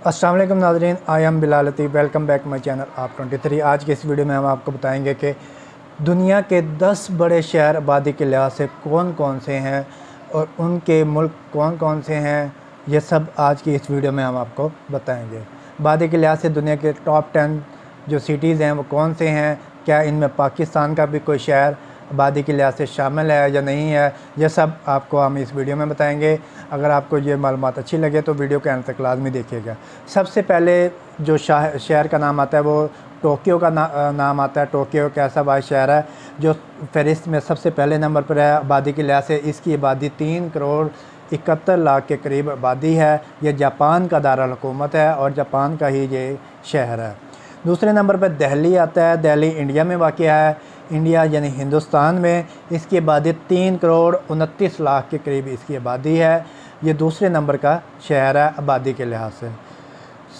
अस्सलाम वालेकुम नाज़रीन, I am Bilal Latif. Welcome back my channel आप 23। आज की इस वीडियो में हम आपको बताएंगे कि दुनिया के 10 बड़े शहर आबादी के लिहाज से कौन कौन से हैं और उनके मुल्क कौन कौन से हैं। ये सब आज की इस वीडियो में हम आपको बताएंगे। आबादी के लिहाज से दुनिया के टॉप 10 जो सिटीज़ हैं वो कौन से हैं, क्या इनमें पाकिस्तान का भी कोई शहर आबादी के लिहाज से शामिल है या नहीं है, ये सब आपको हम इस वीडियो में बताएंगे। अगर आपको ये मालूमात अच्छी लगे तो वीडियो के अंत तक लाजमी देखिएगा। सबसे पहले जो शहर का नाम आता है वो टोक्यो का नाम आता है। टोक्यो एक ऐसा वाहिद शहर है जो फहरिस्त में सबसे पहले नंबर पर है आबादी के लिहाज से। इसकी आबादी 3 करोड़ 71 लाख के करीब आबादी है। ये जापान का दारुल हुकूमत है और जापान का ही ये शहर है। दूसरे नंबर पर दिल्ली आता है। दिल्ली इंडिया में वाक़या है, इंडिया यानी हिंदुस्तान में। इसकी आबादी 3 करोड़ 29 लाख के करीब इसकी आबादी है। ये दूसरे नंबर का शहर है आबादी के लिहाज से।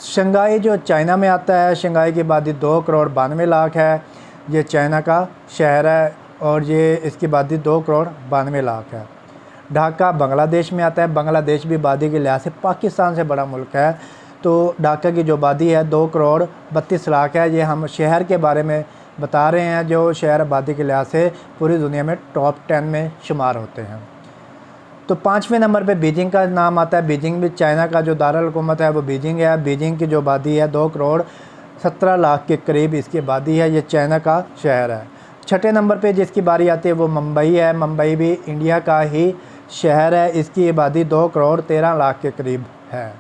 शंघाई जो चाइना में आता है, शंघाई की आबादी 2 करोड़ 92 लाख है। ये चाइना का शहर है और ये इसकी आबादी 2 करोड़ 92 लाख है। ढाका बांग्लादेश में आता है। बांग्लादेश भी आबादी के लिहाज से पाकिस्तान से बड़ा मुल्क है। तो ढाका की जो आबादी है 2 करोड़ 32 लाख है। ये हम शहर के बारे में बता रहे हैं जो शहर आबादी के लिहाज से पूरी दुनिया में टॉप 10 में शुमार होते हैं। तो 5वें नंबर पे बीजिंग का नाम आता है। बीजिंग भी चाइना का जो दारुल हुकूमत है वो बीजिंग है। बीजिंग की जो आबादी है 2 करोड़ 17 लाख के करीब इसकी आबादी है। ये चाइना का शहर है। 6ठे नंबर पे जिसकी बारी आती है वो मुंबई है। मुंबई भी इंडिया का ही शहर है। इसकी आबादी 2 करोड़ 13 लाख के करीब है।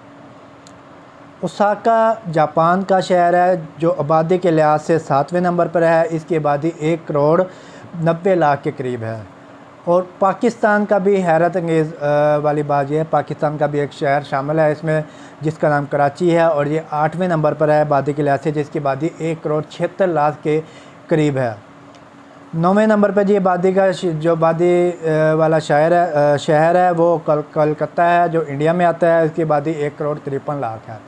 ओसाका जापान का शहर है जो आबादी के लिहाज से 7वें नंबर पर है। इसकी आबादी 1 करोड़ 90 लाख के करीब है। और पाकिस्तान का भी हैरत अंगेज़ वाली बात यह है, पाकिस्तान का भी एक शहर शामिल है इसमें जिसका नाम कराची है और ये 8वें नंबर पर है आबादी के लिहाज से, जिसकी आबादी 1 करोड़ 76 लाख के करीब है। 9वें नंबर पर जी आबादी का जो आबादी वाला शहर है वो कलकत्ता है जो इंडिया में आता है। इसकी आबादी 1 करोड़ 53 लाख है।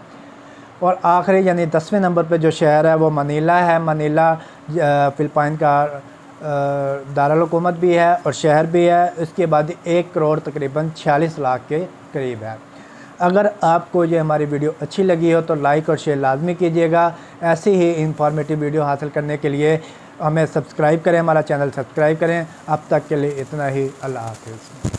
और आखिरी यानी 10वें नंबर पे जो शहर है वो मनीला है। मनीला फ़िलिपाइन का दारुल हुकूमत भी है और शहर भी है। इसकी आबादी 1 करोड़ तकरीबन 46 लाख के करीब है। अगर आपको ये हमारी वीडियो अच्छी लगी हो तो लाइक और शेयर लाजमी कीजिएगा। ऐसी ही इंफॉर्मेटिव वीडियो हासिल करने के लिए हमें सब्सक्राइब करें, हमारा चैनल सब्सक्राइब करें। अब तक के लिए इतना ही। अल्लाह हाफ़िज़।